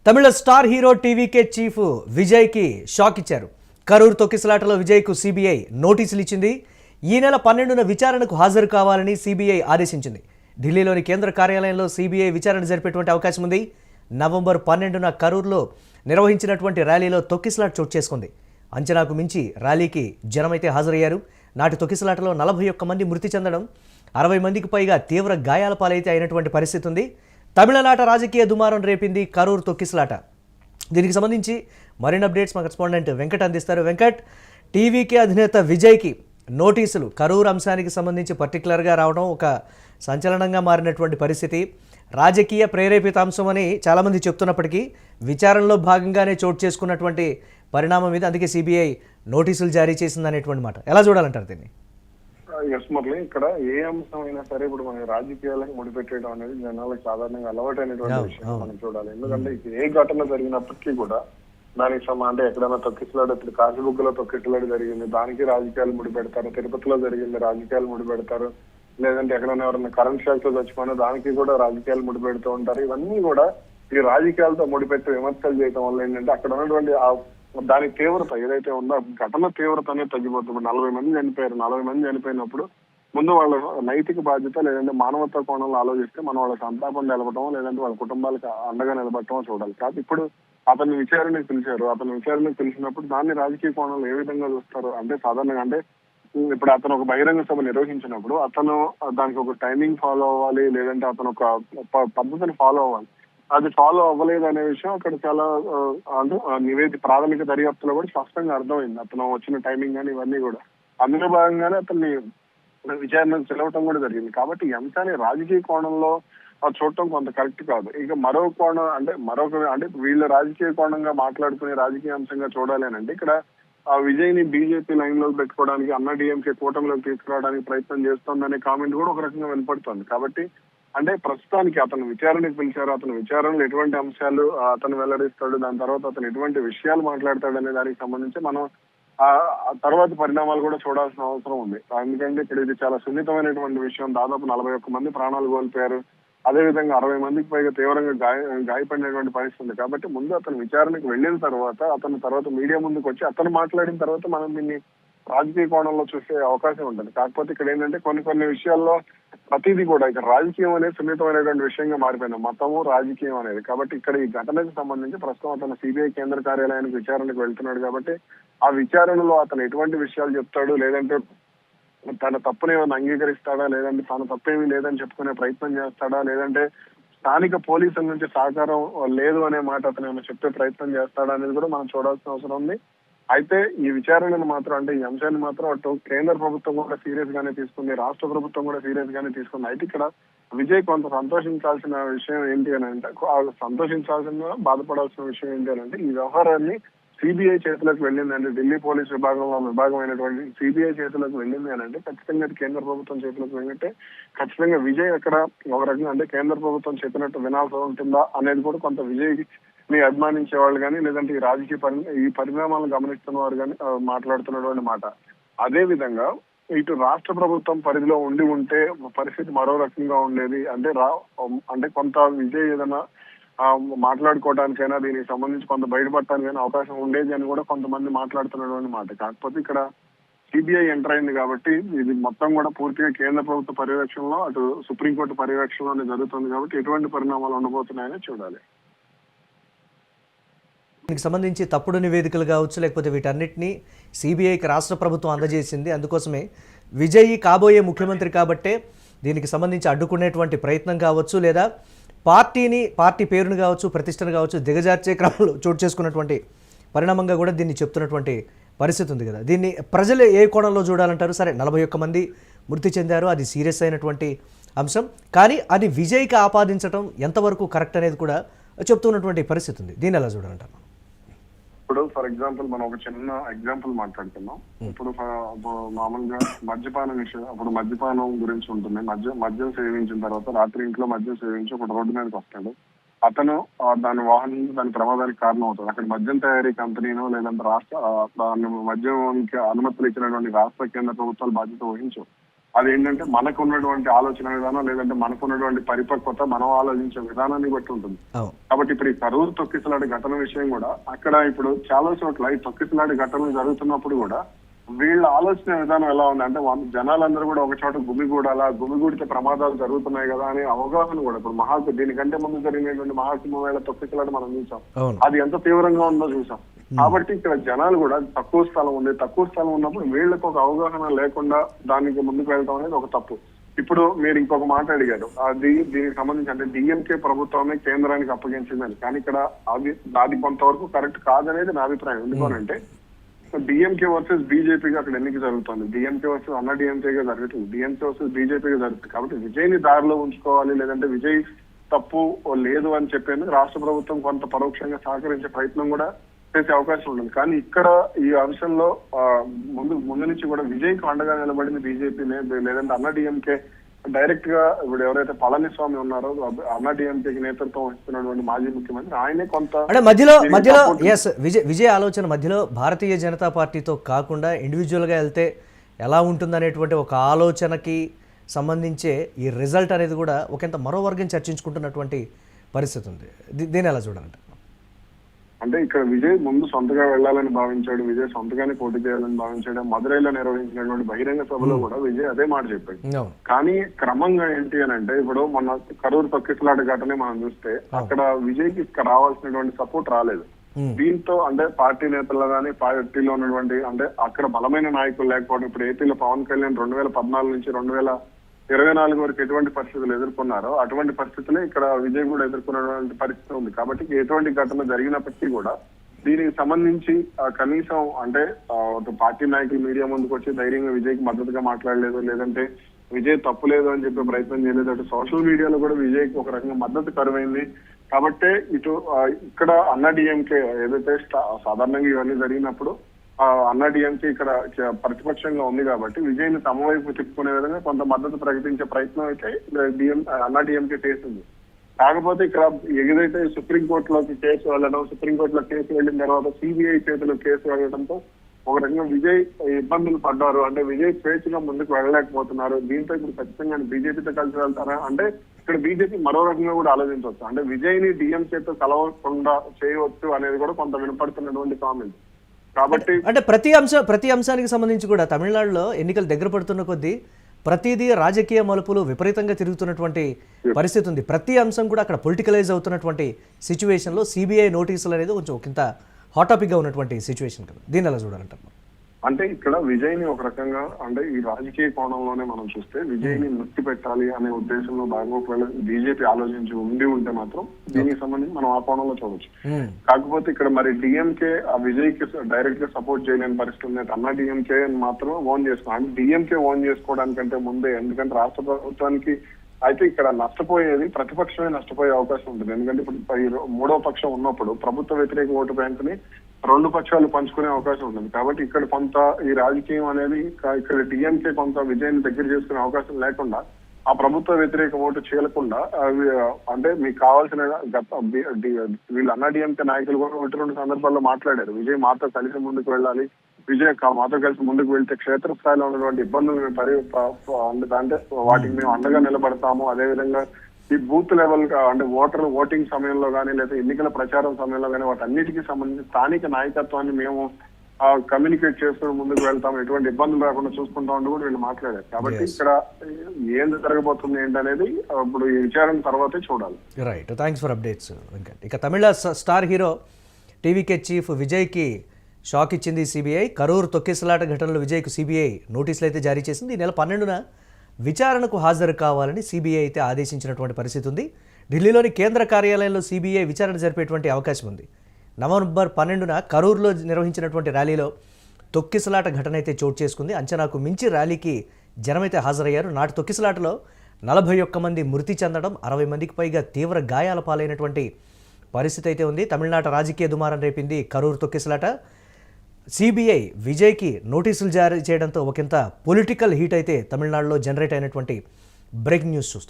తమిళ star hero TVK chief విజయ్కి shock ఇచ్చారు. Karur తొక్కిసలాటలో విజయ్కు CBI నోటీసులు ఇచ్చింది. ఈ నెల 12న విచారణకు హాజరు కావాలని సిబిఐ ఆదేశించింది. ఢిల్లీలోని కేంద్ర కార్యాలయంలో సిబిఐ విచారణ జరిపేటువంటి అవకాశం ఉంది. నవంబర్ 12న కరూర్లో నిర్వహించినటువంటి ర్యాలీలో తొక్కిసలాట చోటు చేసుకుంది. అంచనాకు మించి ర్యాలీకి జనమైతే హాజరయ్యారు. నాటి తొక్కిసలాటలో 41 మంది మృతి చెందడం, 60 మందికి పైగా తీవ్ర గాయాల పాలైతే అయినటువంటి పరిస్థితి ఉంది. తమిళనాట రాజకీయ దుమారం రేపింది కరూర్ తొక్కిసలాట. దీనికి సంబంధించి మరిన్ని అప్డేట్స్ మా కరెస్పాండెంట్ వెంకట్ అందిస్తారు. వెంకట్, టీవీకే అధినేత విజయ్కి నోటీసులు కరూర్ అంశానికి సంబంధించి పర్టికులర్గా రావడం ఒక సంచలనంగా మారినటువంటి పరిస్థితి. రాజకీయ ప్రేరేపిత అంశం అని చాలామంది చెప్తున్నప్పటికీ విచారణలో భాగంగానే చోటు చేసుకున్నటువంటి పరిణామం మీద అందుకే సిబిఐ నోటీసులు జారీ చేసిందనేటువంటి మాట ఎలా చూడాలంటారు దీన్ని? ఎస్ మురళి, ఇక్కడ ఏ అంశం అయినా సరే ఇప్పుడు మన రాజకీయాలకు ముడిపెట్టడం అనేది జనాలకు సాధారణంగా అలవాటైనటువంటి విషయం మనం చూడాలి. ఎందుకంటే ఏ ఘటన జరిగినప్పటికీ కూడా దానికి అంటే ఎక్కడైనా తొక్కిసలాడు, ఇప్పుడు కాశీబుగ్గలో తొక్కిసలాడు జరిగింది, దానికి రాజకీయాలు ముడిపెడతారు. తిరుపతిలో జరిగింది, రాజకీయాలు ముడిపెడతారు. లేదంటే ఎక్కడైనా ఎవరైనా కరెంట్ షాక్ తో చచ్చిపోయినా దానికి కూడా రాజకీయాలు ముడిపెడుతూ ఉంటారు. ఇవన్నీ కూడా ఈ రాజకీయాలతో ముడిపెట్టి విమర్శలు చేయడం వల్ల ఏంటంటే అక్కడ ఉన్నటువంటి దాని తీవ్రత ఏదైతే ఉందో ఘటన తీవ్రత అనేది తగ్గిపోతుంది. 40 మంది చనిపోయారు. 40 మంది చనిపోయినప్పుడు ముందు వాళ్ళ నైతిక బాధ్యత లేదంటే మానవత్వ కోణంలో ఆలోచిస్తే మనం వాళ్ళ సంతాపం నిలబడటం లేదంటే వాళ్ళ కుటుంబాలకు అండగా నిలబడటమో చూడాలి. కాదు ఇప్పుడు అతన్ని విచారణకు పిలిచారు. అతను విచారణకు పిలిచినప్పుడు దాన్ని రాజకీయ కోణంలో ఏ విధంగా చూస్తారు అంటే సాధారణంగా అంటే ఇప్పుడు అతను ఒక బహిరంగ సభ నిర్వహించినప్పుడు అతను దానికి ఒక టైమింగ్ ఫాలో అవ్వాలి, లేదంటే అతను ఒక పద్ధతిని ఫాలో అవ్వాలి. అది ఫాలో అవ్వలేదు అనే విషయం అక్కడ చాలా అంటే ప్రాథమిక దర్యాప్తులో కూడా స్పష్టంగా అర్థమైంది. అతను వచ్చిన టైమింగ్ కానీ ఇవన్నీ కూడా అందులో భాగంగానే అతన్ని విచారణకు పిలవటం కూడా జరిగింది. కాబట్టి ఈ అంశాన్ని రాజకీయ కోణంలో చూడటం కొంత కరెక్ట్ కాదు. ఇక మరో కోణం అంటే వీళ్ళ రాజకీయ కోణంగా మాట్లాడుకునే రాజకీయ అంశంగా చూడాలి అని అంటే ఇక్కడ విజయ్ ని బీజేపీ లైన్ లో పెట్టుకోవడానికి అన్నా డిఎంకే కూటమిలోకి తీసుకురావడానికి ప్రయత్నం చేస్తోందనే కామెంట్ కూడా ఒక రకంగా వినపడుతుంది. కాబట్టి అంటే ప్రస్తుతానికి అతను విచారణకు పిలిచారు. అతను విచారణలో ఎటువంటి అంశాలు అతను వెల్లడిస్తాడు, దాని తర్వాత అతను ఎటువంటి విషయాలు మాట్లాడతాడు అనే దానికి సంబంధించి మనం ఆ తర్వాత పరిణామాలు కూడా చూడాల్సిన అవసరం ఉంది. ఎందుకంటే ఇక్కడ ఇది చాలా సున్నితమైనటువంటి విషయం. దాదాపు 41 మంది ప్రాణాలు కోల్పోయారు. అదేవిధంగా 60 మందికి పైగా తీవ్రంగా గాయపడినటువంటి పరిస్థితి ఉంది. కాబట్టి ముందు అతను విచారణకు వెళ్ళిన తర్వాత మీడియా ముందుకు వచ్చి అతను మాట్లాడిన తర్వాత మనం దీన్ని రాజకీయ కోణంలో చూసే అవకాశం ఉంటుంది. కాకపోతే ఇక్కడ ఏంటంటే కొన్ని విషయాల్లో ప్రతిదీ కూడా ఇక్కడ రాజకీయం అనేది సున్నితమైనటువంటి విషయంగా మారిపోయింది, మతము రాజకీయం అనేది. కాబట్టి ఇక్కడ ఈ ఘటనకు సంబంధించి ప్రస్తుతం అతను సిబిఐ కేంద్ర కార్యాలయానికి విచారణకు వెళ్తున్నాడు. కాబట్టి ఆ విచారణలో అతను ఎటువంటి విషయాలు చెప్తాడు, లేదంటే తన తప్పుని ఏమైనా అంగీకరిస్తాడా, లేదంటే తన తప్పేమీ లేదని చెప్పుకునే ప్రయత్నం చేస్తాడా, లేదంటే స్థానిక పోలీసుల నుంచి సహకారం లేదు అనే మాట అతను ఏమైనా చెప్పే ప్రయత్నం చేస్తాడా అనేది కూడా మనం చూడాల్సిన అవసరం ఉంది. అయితే ఈ విచారణను మాత్రం అంటే ఈ అంశాన్ని మాత్రం అటు కేంద్ర ప్రభుత్వం కూడా సీరియస్ గానే తీసుకుంది, రాష్ట్ర ప్రభుత్వం కూడా సీరియస్ గానే తీసుకుంది. అయితే ఇక్కడ విజయ్ కొంత సంతోషించాల్సిన విషయం ఏంటి అని అంటే సంతోషించాల్సిన బాధపడాల్సిన విషయం ఏంటి అని అంటే ఈ వ్యవహారాన్ని సిబిఐ చేతులకు వెళ్ళింది అంటే ఢిల్లీ పోలీస్ విభాగమైనటువంటి సిబిఐ చేతులకు వెళ్ళింది అని అంటే ఖచ్చితంగా కేంద్ర ప్రభుత్వం చేతులకు వెళ్ళినట్టే. ఖచ్చితంగా విజయ్ అక్కడ ఒక రకంగా అంటే కేంద్ర ప్రభుత్వం చెప్పినట్టు వినాల్సి ఉంటుందా అనేది కూడా కొంత విజయ్ ని అభిమానించే వాళ్ళు కానీ లేదంటే ఈ పరిణామాలను గమనిస్తున్న వారు కానీ మాట్లాడుతున్నటువంటి మాట. అదే విధంగా ఇటు రాష్ట్ర ప్రభుత్వం పరిధిలో ఉంటే పరిస్థితి మరో రకంగా ఉండేది. అంటే కొంత విజయ్ ఏదైనా మాట్లాడుకోవడానికైనా దీనికి సంబంధించి కొంత బయటపడటానికైనా అవకాశం ఉండేది అని కూడా కొంతమంది మాట్లాడుతున్నటువంటి మాట. కాకపోతే ఇక్కడ సిబిఐ ఎంటర్ అయింది కాబట్టి ఇది మొత్తం కూడా పూర్తిగా కేంద్ర ప్రభుత్వ పర్యవేక్షణలో అటు సుప్రీంకోర్టు పర్యవేక్షణలోనే జరుగుతుంది. కాబట్టి ఎటువంటి పరిణామాలు ఉండబోతున్నాయని చూడాలి. దీనికి సంబంధించి తప్పుడు నివేదికలు కావచ్చు, లేకపోతే వీటన్నిటినీ సిబిఐకి రాష్ట్ర ప్రభుత్వం అందజేసింది. అందుకోసమే విజయ్ కాబోయే ముఖ్యమంత్రి కాబట్టే దీనికి సంబంధించి అడ్డుకునేటువంటి ప్రయత్నం కావచ్చు, లేదా పార్టీ పేరును కావచ్చు, ప్రతిష్టను కావచ్చు దిగజార్చే క్రమంలో చోటు చేసుకున్నటువంటి పరిణామంగా కూడా దీన్ని చెప్తున్నటువంటి పరిస్థితి ఉంది కదా. దీన్ని ప్రజలు ఏ కోణంలో చూడాలంటారు? సరే, 41 మంది మృతి చెందారు, అది సీరియస్ అయినటువంటి అంశం. కానీ అది విజయ్కి ఆపాదించడం ఎంతవరకు కరెక్ట్ అనేది కూడా చెప్తున్నటువంటి పరిస్థితి ఉంది. దీన్ని ఎలా చూడాలంటారు? ఇప్పుడు ఫర్ ఎగ్జాంపుల్ మనం ఒక చిన్న ఎగ్జాంపుల్ మాట్లాడుతున్నాం. ఇప్పుడు మామూలుగా మద్యపానం విషయం, అప్పుడు మద్యపానం గురించి ఉంటుంది. మద్యం సేవించిన తర్వాత రాత్రి ఇంట్లో మద్యం సేవించి ఒక రోడ్డు మీదకి వస్తాడు. అతను దాని ప్రమాదానికి కారణం అవుతుంది. అక్కడ మద్యం తయారీ కంపెనీనో లేదంటే మద్యానికి అనుమతులు ఇచ్చినటువంటి రాష్ట్ర కేంద్ర ప్రభుత్వాలు బాధ్యత వహించవు. అదేంటంటే మనకు ఉన్నటువంటి ఆలోచన విధానం లేదంటే మనకున్నటువంటి పరిపక్వత, మనం ఆలోచించే విధానాన్ని బట్టి ఉంటుంది. కాబట్టి ఇప్పుడు ఈ కరూరు తొక్కిసలాట ఘటన విషయం కూడా అక్కడ ఇప్పుడు చాలా చోట్ల ఈ తొక్కిసలాట ఘటనలు జరుగుతున్నప్పుడు కూడా వీళ్ళ ఆలోచన విధానం ఎలా ఉంది అంటే జనాలందరూ కూడా ఒక చోట గుమిగూడాలా, గుమిగూడితే ప్రమాదాలు జరుగుతున్నాయి కదా అనే అవగాహన కూడా ఇప్పుడు దీనికంటే ముందు జరిగినటువంటి మహాకుంభమేళ తొక్కిసలాట మనం చూసాం, అది ఎంత తీవ్రంగా ఉందో చూసాం. కాబట్టి ఇక్కడ జనాలు కూడా తక్కువ స్థలం ఉంది, తక్కువ స్థలం ఉన్నప్పుడు వీళ్ళకి ఒక అవగాహన లేకుండా దానికి ముందుకు వెళ్ళడం అనేది ఒక తప్పు. ఇప్పుడు మీరు ఇంకొక మాట అడిగారు, దీనికి సంబంధించి అంటే డిఎంకే ప్రభుత్వమే కేంద్రానికి అప్పగించిందని, కానీ ఇక్కడ అది కొంతవరకు కరెక్ట్ కాదనేది నా అభిప్రాయం. ఎందుకనంటే డిఎంకే వర్సెస్ బీజేపీగా అక్కడ ఎన్నిక జరుగుతుంది, డిఎంకే వర్సెస్ అన్నా డిఎంకేగా జరుగుతుంది, డిఎంకే వర్సెస్ బీజేపీగా జరుగుతుంది. కాబట్టి విజయ్ని దారిలో ఉంచుకోవాలి, లేదంటే విజయ్ తప్పు లేదు అని చెప్పేందుకు రాష్ట్ర ప్రభుత్వం కొంత పరోక్షంగా సహకరించే ప్రయత్నం కూడా చేసే అవకాశం ఉంటుంది. కానీ ఇక్కడ ఈ అంశంలో ముందు నుంచి కూడా విజయ్ కు అండగా నిలబడింది బీజేపీ, లేదంటే అన్నా డిఎంకే డైరెక్ట్ గా ఇప్పుడు ఎవరైతే పళనిస్వామి ఉన్నారో అన్నా డిఎంకేకి నేతృత్వం వహిస్తున్నటువంటి మాజీ ముఖ్యమంత్రి ఆయనే కొంత అంటే మధ్యలో ఎస్ విజయ్ ఆలోచన మధ్యలో భారతీయ జనతా పార్టీతో కాకుండా ఇండివిజువల్ గా వెళ్తే ఎలా ఉంటుందనేటువంటి ఒక ఆలోచనకి సంబంధించే ఈ రిజల్ట్ అనేది కూడా ఒకంత మరో వర్గం చర్చించుకుంటున్నటువంటి పరిస్థితి ఉంది. దీన్ని ఎలా చూడాలంటే అంటే ఇక్కడ విజయ్ ముందు సొంతగా వెళ్లాలని భావించాడు, విజయ్ సొంతగానే పోటీ చేయాలని భావించాడు. మదురైలో నిర్వహించినటువంటి బహిరంగ సభలో కూడా విజయ్ అదే మాట చెప్పాడు. కానీ క్రమంగా ఏంటి అని అంటే ఇప్పుడు మన కరూరు తొక్కిసలాట ఘటనే మనం చూస్తే అక్కడ విజయ్ కి రావాల్సినటువంటి సపోర్ట్ రాలేదు. దీంతో అంటే పార్టీ నేతలు కానీ పార్టీలో ఉన్నటువంటి అంటే అక్కడ బలమైన నాయకులు లేకపోవడం, ఇప్పుడు ఏపీలో పవన్ కళ్యాణ్ 2014 నుంచి 2024 వరకు ఎటువంటి పరిస్థితులు ఎదుర్కొన్నారో అటువంటి పరిస్థితులే ఇక్కడ విజయ్ కూడా ఎదుర్కొన్నటువంటి పరిస్థితి ఉంది. కాబట్టి ఎటువంటి ఘటన జరిగినప్పటికీ కూడా దీనికి సంబంధించి కనీసం అంటే పార్టీ నాయకులు మీడియా ముందుకు వచ్చి ధైర్యంగా విజయ్ కి మద్దతుగా మాట్లాడలేదు, లేదంటే విజయ్ తప్పు లేదు అని చెప్పే ప్రయత్నం చేయలేదు. అటు సోషల్ మీడియాలో కూడా విజయ్ కి ఒక రకంగా మద్దతు కరువైంది. కాబట్టి ఇక్కడ అన్నా డిఎంకే ఏదైతే సాధారణంగా ఇవన్నీ జరిగినప్పుడు అన్నా డిఎంకే ఇక్కడ ప్రతిపక్షంగా ఉంది కాబట్టి విజయ్ ని తమ వైపు తిప్పుకునే విధంగా కొంత మద్దతు ప్రకటించే ప్రయత్నం అయితే అన్నా డిఎంకే చేసింది. కాకపోతే ఇక్కడ ఏదైతే సుప్రీంకోర్టులోకి కేసు వెళ్ళడం, సుప్రీంకోర్టులో కేసు వెళ్ళిన తర్వాత సిబిఐ చేతిలో కేసు వెళ్ళడంతో ఒక రకంగా విజయ్ ఇబ్బందులు పడ్డారు. అంటే విజయ్ స్వేచ్ఛగా ముందుకు వెళ్ళలేకపోతున్నారు. దీంతో ఇప్పుడు ఖచ్చితంగా బీజేపీతో కలిసి వెళ్తారా అంటే ఇక్కడ బీజేపీ మరో రకంగా కూడా ఆలోచించవచ్చు. అంటే విజయ్ ని డిఎంకేతో కలవకుండా చేయవచ్చు అనేది కూడా కొంత వినపడుతున్నటువంటి కామెంట్. కాబట్టి అంటే ప్రతి అంశానికి సంబంధించి కూడా తమిళనాడులో ఎన్నికలు దగ్గర పడుతున్న కొద్దీ ప్రతిదీ రాజకీయ మలుపులు విపరీతంగా తిరుగుతున్నటువంటి పరిస్థితి ఉంది. ప్రతి అంశం కూడా అక్కడ పొలిటికలైజ్ అవుతున్నటువంటి సిచ్యువేషన్లో సిబిఐ నోటీసులు అనేది కొంచెం ఒకంత హాట్ టాపిక్గా ఉన్నటువంటి సిచ్యువేషన్ కదా, దీన్ని ఎలా చూడాలంటారు? అంటే ఇక్కడ విజయ్ ని ఒక రకంగా అంటే ఈ రాజకీయ కోణంలోనే మనం చూస్తే విజయ్ ని నొక్కి పెట్టాలి అనే ఉద్దేశంలో భాగంగా ఒకవేళ బీజేపీ ఆలోచించి ఉంటే మాత్రం దీనికి సంబంధించి మనం ఆ కోణంలో చూడవచ్చు. కాకపోతే ఇక్కడ మరి డిఎంకే ఆ విజయ్ కి డైరెక్ట్ గా సపోర్ట్ చేయలేని పరిస్థితి ఉంది. అన్నా డిఎంకే మాత్రం ఓన్ చేసుకోవాలి. అంటే డిఎంకే ఓన్ చేసుకోవడానికంటే ముందే, ఎందుకంటే రాష్ట్ర ప్రభుత్వానికి అయితే ఇక్కడ నష్టపోయేది ప్రతిపక్షమే నష్టపోయే అవకాశం ఉంటుంది. ఎందుకంటే ఇప్పుడు మూడో పక్షం ఉన్నప్పుడు ప్రభుత్వ వ్యతిరేక ఓటు బ్యాంకుని రెండు పక్షాలు పంచుకునే అవకాశం ఉంటుంది. కాబట్టి ఇక్కడ కొంత ఈ రాజకీయం అనేది ఇక్కడ డిఎంకే కొంత విజయాన్ని దగ్గర చేసుకునే అవకాశం లేకుండా ఆ ప్రభుత్వ వ్యతిరేక ఓటు చేయకుండా అంటే మీకు కావాల్సిన వీళ్ళు అన్నా డిఎంకే నాయకులు కూడా 1-2 సందర్భాల్లో మాట్లాడారు. విజయ్ మాతో కలిసి ముందుకు వెళ్ళాలి, విజయ్ మాతో కలిసి ముందుకు వెళ్తే క్షేత్రస్థాయిలో ఉన్నటువంటి ఇబ్బందులు అంటే వాటికి మేము అండగా నిలబడతాము. అదేవిధంగా ఈ బూత్ లెవెల్ అంటే ఓటింగ్ సమయంలో కానీ లేదా ఎన్నికల ప్రచారం సమయంలో కానీ వాటన్నిటికీ సంబంధించి స్థానిక నాయకత్వాన్ని మేము కమ్యూనికేట్ చేసుకుని ముందుకు వెళ్తాం, ఎటువంటి ఇబ్బందులు రాకుండా చూసుకుంటామని కూడా వీళ్ళు మాట్లాడారు. కాబట్టి ఇక్కడ ఏం జరగబోతుంది ఏంటనేది ఇప్పుడు ఈ విచారణ తర్వాతే చూడాలి. Right, thanks for updates Venkat. ఇక తమిళ స్టార్ హీరో టీవీకే చీఫ్ విజయ్కి షాక్ ఇచ్చింది సిబిఐ. కరూరు తొక్కిసలాట ఘటనలో విజయ్కు సిబిఐ నోటీసులు అయితే జారీ చేసింది. ఈ నెల 12న విచారణకు హాజరు కావాలని సిబిఐ అయితే ఆదేశించినటువంటి పరిస్థితి ఉంది. ఢిల్లీలోని కేంద్ర కార్యాలయంలో సిబిఐ విచారణ జరిపేటువంటి అవకాశం ఉంది. నవంబర్ 12న కరూరులో నిర్వహించినటువంటి ర్యాలీలో తొక్కిసలాట ఘటన అయితే చోటు చేసుకుంది. అంచనాకు మించి ర్యాలీకి జనమైతే హాజరయ్యారు. నాటి తొక్కిసలాటలో 41 మంది మృతి చెందడం, 60 మందికి పైగా తీవ్ర గాయాల పాలైనటువంటి పరిస్థితి అయితే ఉంది. తమిళనాట రాజకీయ దుమారం రేపింది కరూరు తొక్కిసలాట. సిబిఐ విజయ్కి నోటీసులు జారీ చేయడంతో ఒకంత పొలిటికల్ హీట్ అయితే తమిళనాడులో జనరేట్ అయినటువంటి బ్రేకింగ్ న్యూస్ చూస్తున్నాం.